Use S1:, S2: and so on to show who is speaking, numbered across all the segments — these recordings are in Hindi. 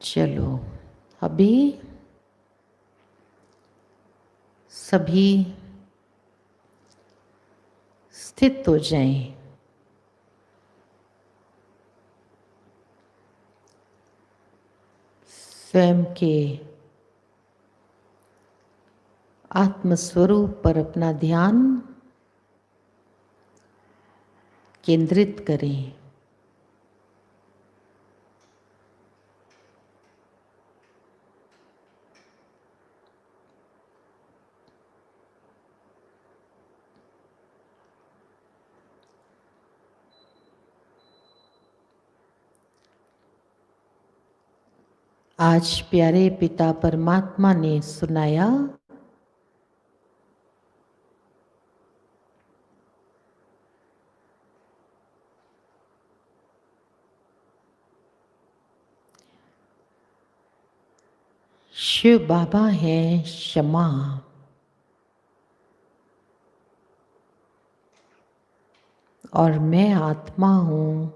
S1: चलो अभी सभी स्थित हो जाएं। स्वयं के आत्मस्वरूप पर अपना ध्यान केंद्रित करें। आज प्यारे पिता परमात्मा ने सुनाया शिव बाबा है क्षमा और मैं आत्मा हूँ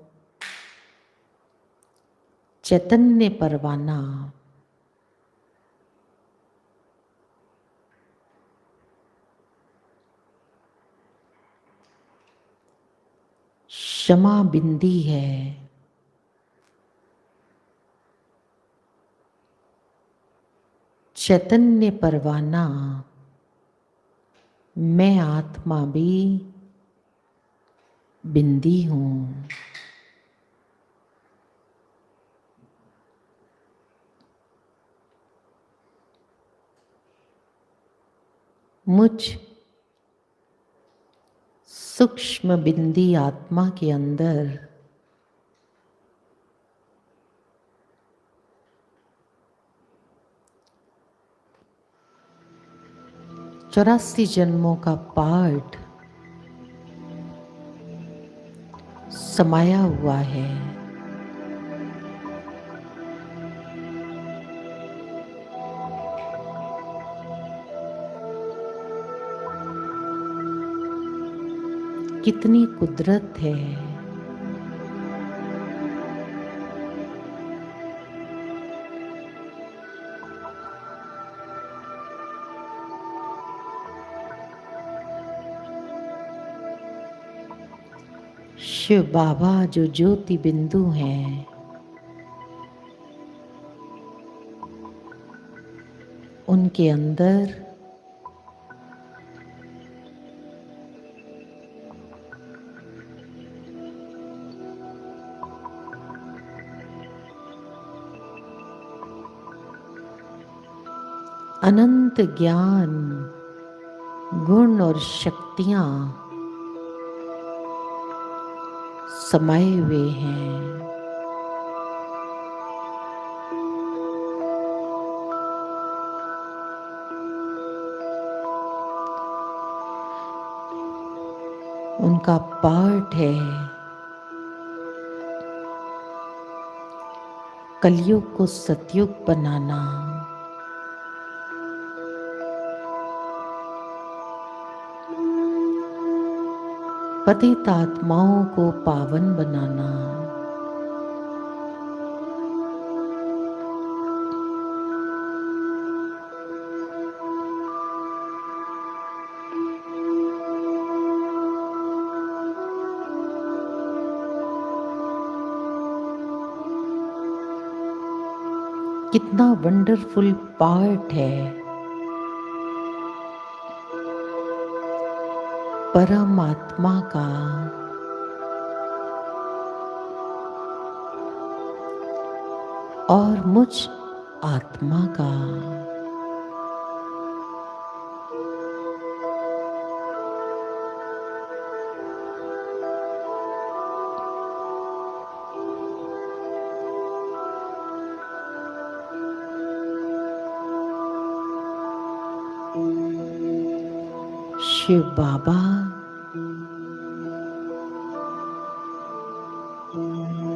S1: चैतन्य परवाना। क्षमा बिंदी है, चैतन्य परवाना मैं आत्मा भी बिंदी हूँ। मुझ सूक्ष्म बिंदी आत्मा के अंदर चौरासी जन्मों का पाठ समाया हुआ है। कितनी कुदरत है, शिव बाबा जो ज्योति बिंदु हैं, उनके अंदर अनंत ज्ञान, गुण और शक्तियां समाये हुए हैं। उनका पाठ है कलयुग को सतयुग बनाना। पतित आत्माओं को पावन बनाना। कितना वंडरफुल पार्ट है परमात्मा का। और मुझ आत्मा का। शिव बाबा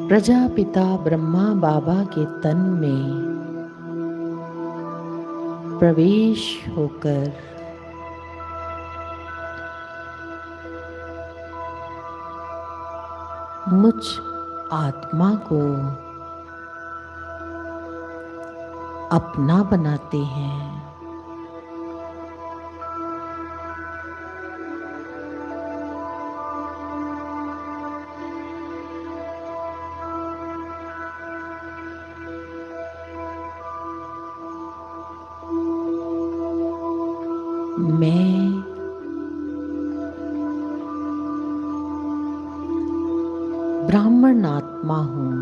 S1: प्रजापिता ब्रह्मा बाबा के तन में प्रवेश होकर मुझ आत्मा को अपना बनाते हैं। मैं ब्राह्मण आत्मा हूँ।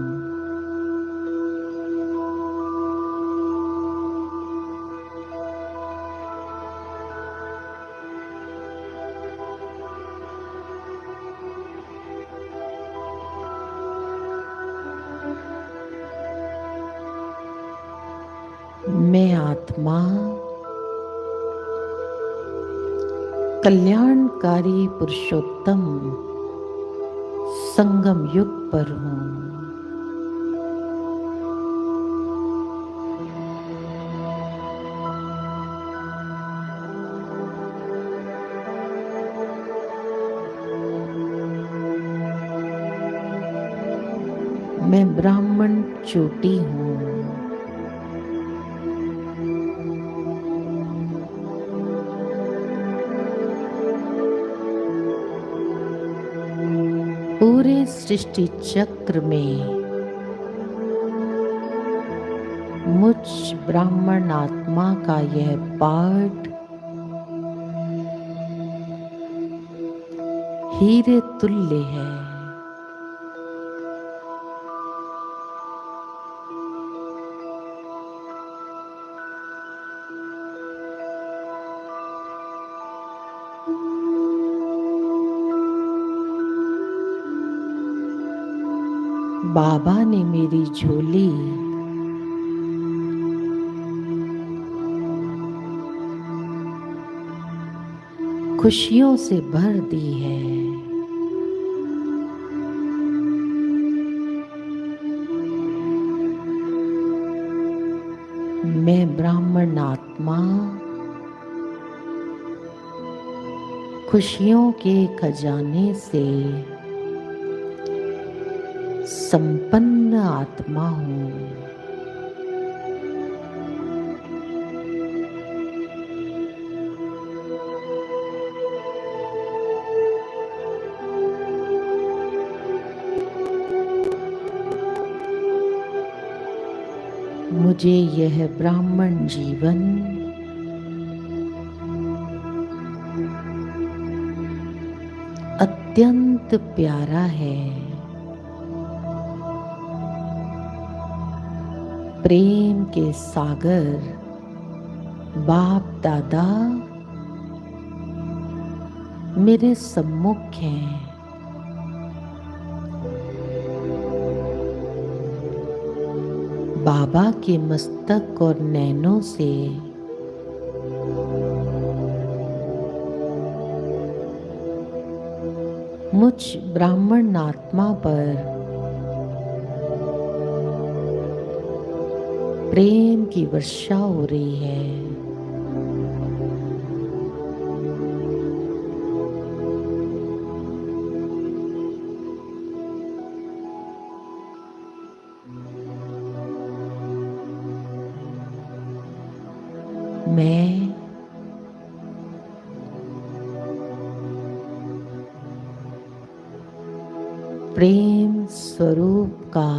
S1: मैं आत्मा कल्याणकारी पुरुषोत्तम संगम युग पर हूँ। मैं ब्राह्मण चोटी हूँ। पूरे सृष्टि चक्र में मुझ ब्राह्मण आत्मा का यह पार्ट हीरे तुल्य है। बाबा ने मेरी झोली खुशियों से भर दी है। मैं ब्राह्मण आत्मा खुशियों के खजाने से संपन्न आत्मा हूँ। मुझे यह ब्राह्मण जीवन अत्यंत प्यारा है। प्रेम के सागर बाप दादा मेरे सम्मुख हैं। बाबा के मस्तक और नैनों से मुझ ब्राह्मण आत्मा पर प्रेम की वर्षा हो रही है। मैं प्रेम स्वरूप का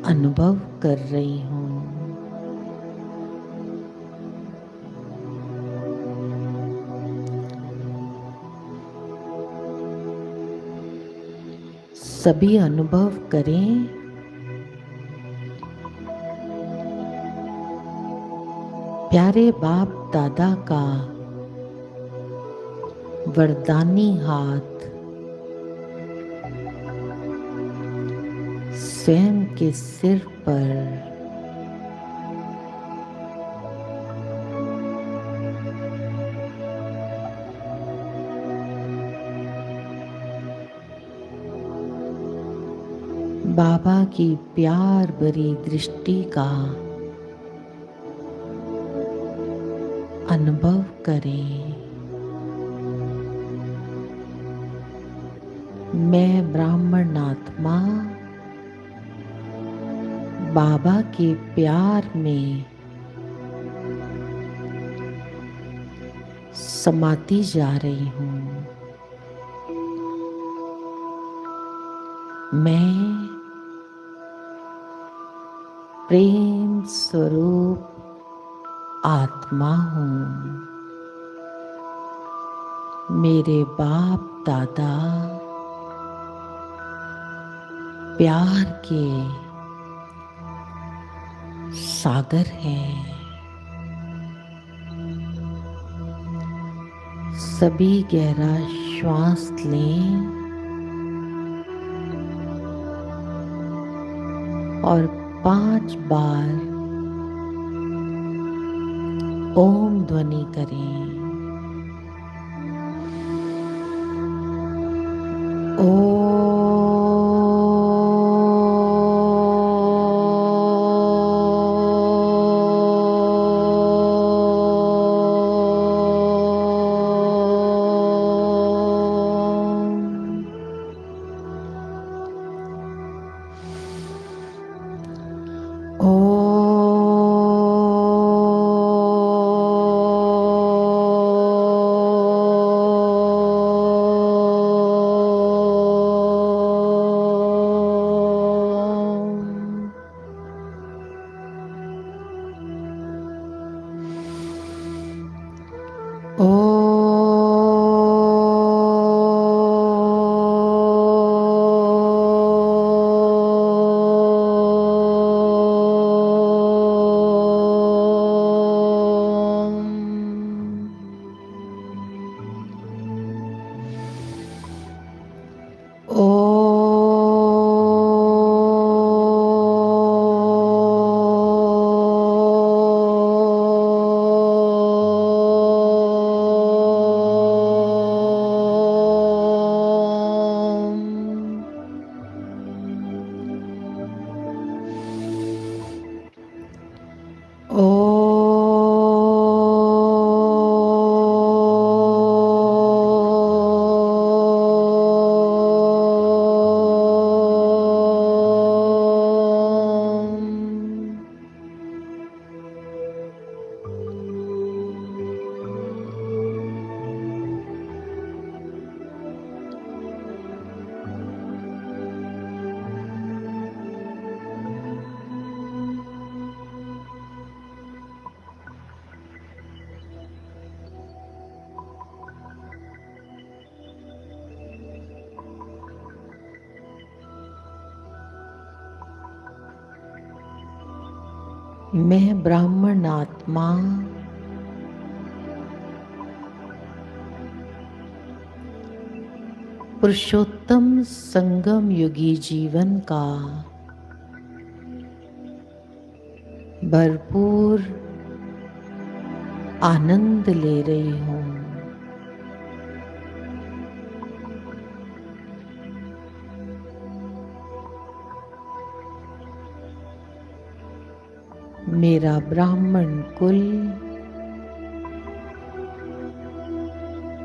S1: अनुभव कर रही हूँ। सभी अनुभव करें। प्यारे बाप दादा का वरदानी हाथ स्वयं के सिर पर बाबा की प्यार भरी दृष्टि का अनुभव करें। मैं ब्राह्मण आत्मा बाबा के प्यार में समाती जा रही हूँ। मैं प्रेम स्वरूप आत्मा हूँ। मेरे बाप दादा प्यार के सागर हैं। सभी गहरा श्वास लें और 5 बार ओम ध्वनि करें। मैं ब्राह्मण आत्मा पुरुषोत्तम संगम युगी जीवन का भरपूर आनंद ले रही हूँ। मेरा ब्राह्मण कुल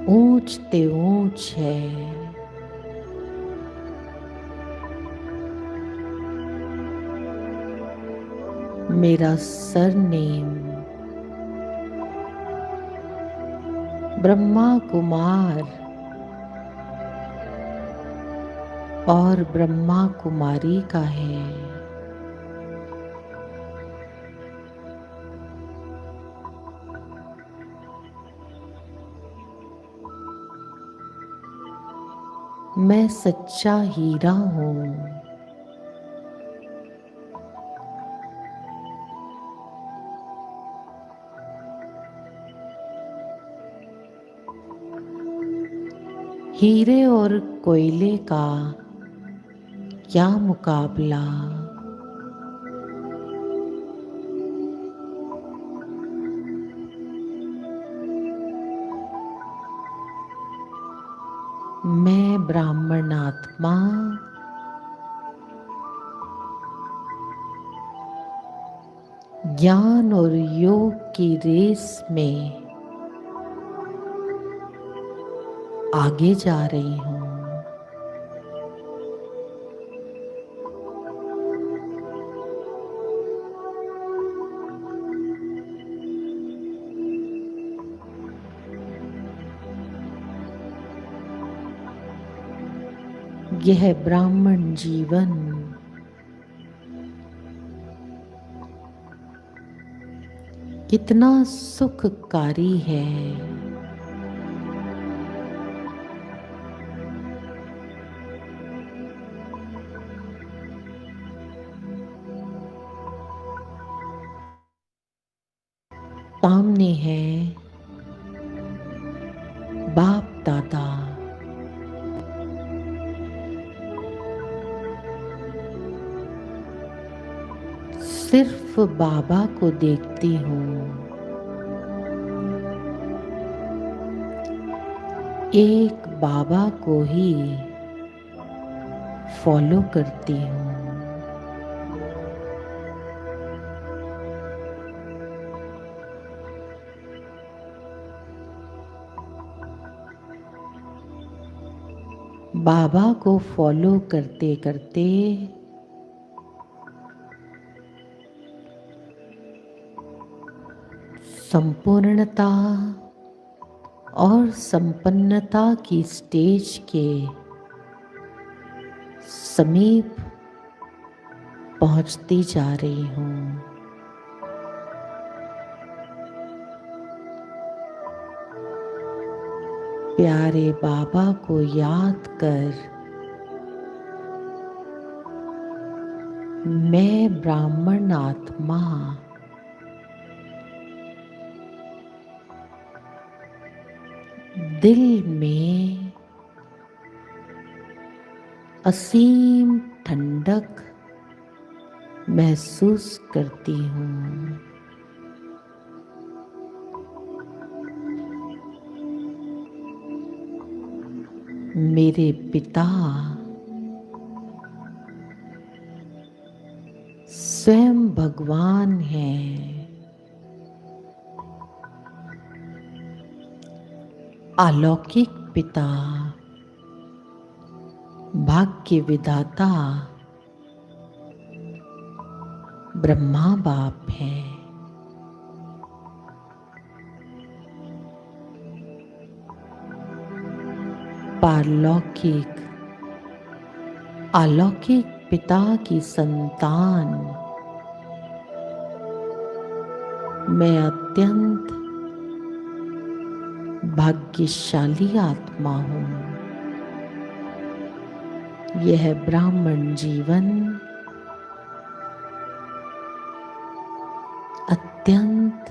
S1: ऊंच ते ऊंच है। मेरा सरनेम ब्रह्मा कुमार और ब्रह्मा कुमारी का है। मैं सच्चा हीरा हूँ। हीरे और कोयले का क्या मुकाबला। मैं ब्राह्मण आत्मा ज्ञान और योग की रेस में आगे जा रही हूँ। यह ब्राह्मण जीवन कितना सुखकारी है। सामने है बाप दादा, सिर्फ बाबा को देखती हूँ, एक बाबा को ही फॉलो करती हूँ। बाबा को फॉलो करते करते संपूर्णता और संपन्नता की स्टेज के समीप पहुंचती जा रही हूँ। प्यारे बाबा को याद कर मैं ब्राह्मण आत्मा दिल में असीम ठंडक महसूस करती हूँ। मेरे पिता स्वयं भगवान हैं। अलौकिक पिता, भाग्य विधाता ब्रह्मा बाप हैं। पारलौकिक अलौकिक पिता की संतान मैं अत्यंत भाग्यशाली आत्मा हूँ। यह ब्राह्मण जीवन अत्यंत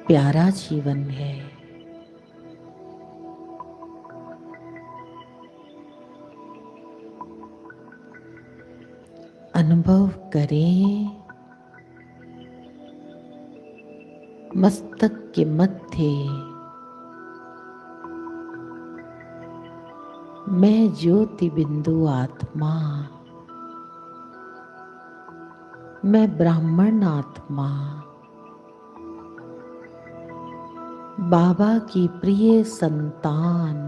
S1: प्यारा जीवन है। अनुभव करें मस्तक के मध्य मैं ज्योति बिंदु आत्मा, मैं ब्राह्मण आत्मा बाबा की प्रिय संतान।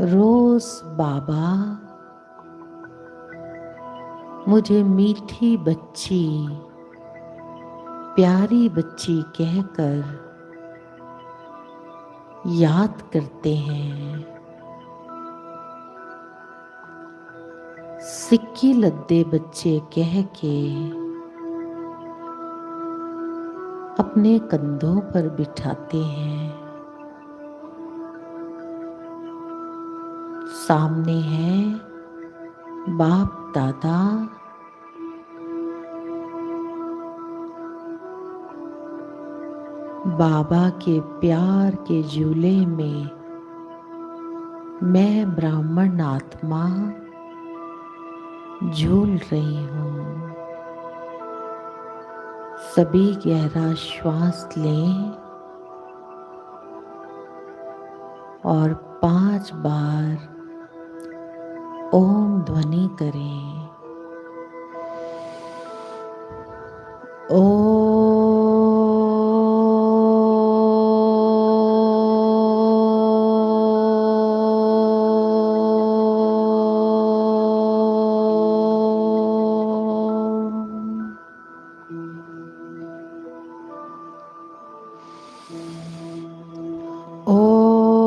S1: रोज बाबा मुझे मीठी बच्ची, प्यारी बच्ची कहकर याद करते हैं। सिक्की लद्दे बच्चे कह के अपने कंधों पर बिठाते हैं। सामने है बाप दादा, बाबा के प्यार के झूले में मैं ब्राह्मण आत्मा झूल रही हूँ। सभी गहरा श्वास लें और 5 बार ओम ध्वनि करें। ओम। ओम।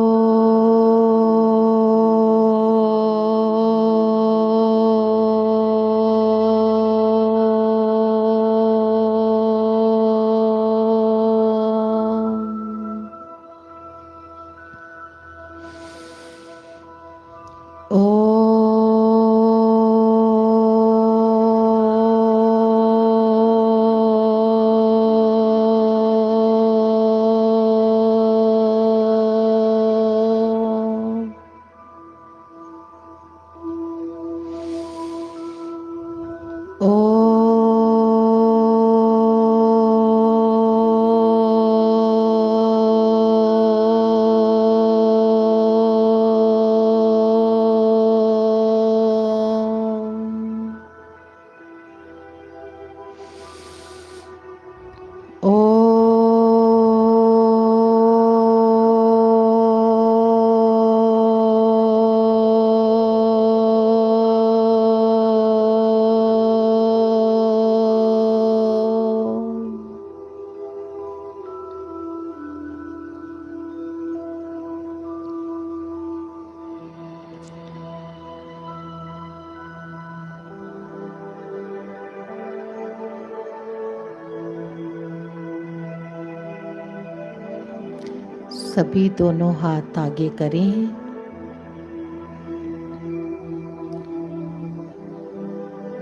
S1: सभी दोनों हाथ आगे करें।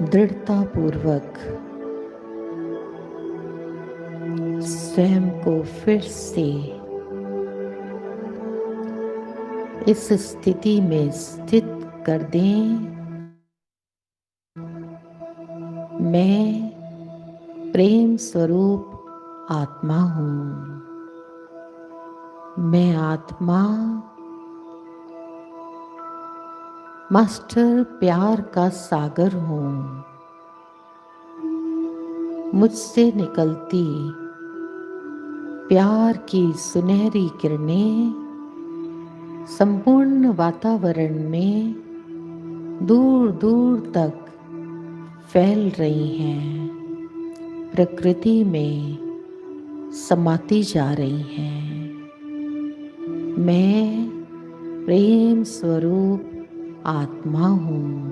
S1: दृढ़ता पूर्वक स्वयं को फिर से इस स्थिति में स्थित कर दें। मैं प्रेम स्वरूप आत्मा हूँ। मैं आत्मा मास्टर प्यार का सागर हूँ। मुझसे निकलती प्यार की सुनहरी किरणें संपूर्ण वातावरण में दूर दूर तक फैल रही हैं, प्रकृति में समाती जा रही हैं। मैं प्रेम स्वरूप आत्मा हूँ।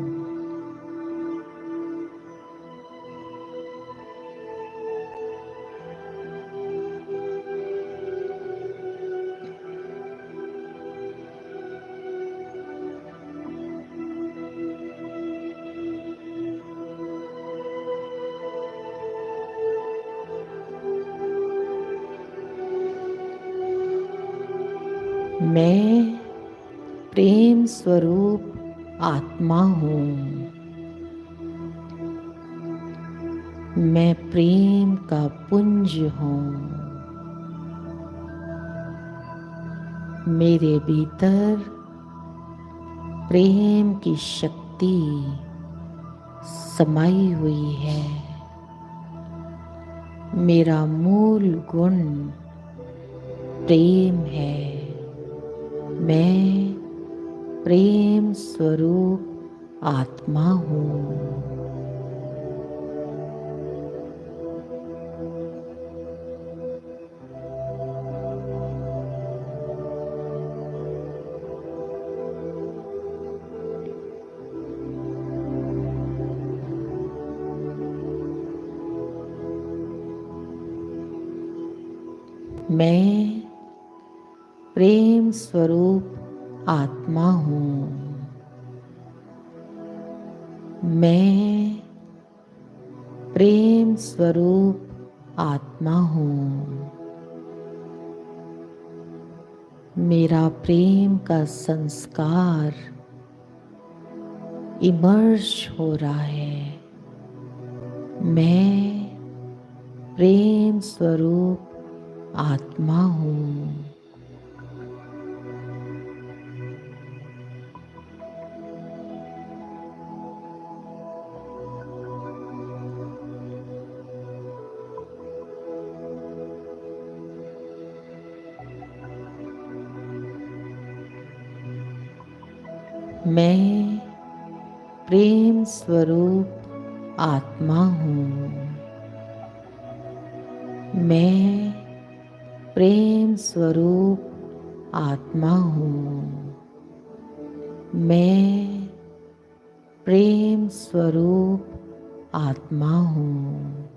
S1: मैं प्रेम स्वरूप आत्मा हूँ। मैं प्रेम का पुंज हूँ। मेरे भीतर प्रेम की शक्ति समाई हुई है। मेरा मूल गुण प्रेम है। मैं प्रेम स्वरूप आत्मा हूँ। मैं प्रेम स्वरूप आत्मा हूँ। मैं प्रेम स्वरूप आत्मा हूँ। मेरा प्रेम का संस्कार इमर्ज हो रहा है। मैं प्रेम स्वरूप आत्मा हूँ। मैं प्रेम स्वरूप आत्मा हूँ। मैं प्रेम स्वरूप आत्मा हूँ। मैं प्रेम स्वरूप आत्मा हूँ।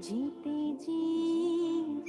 S2: जीते जी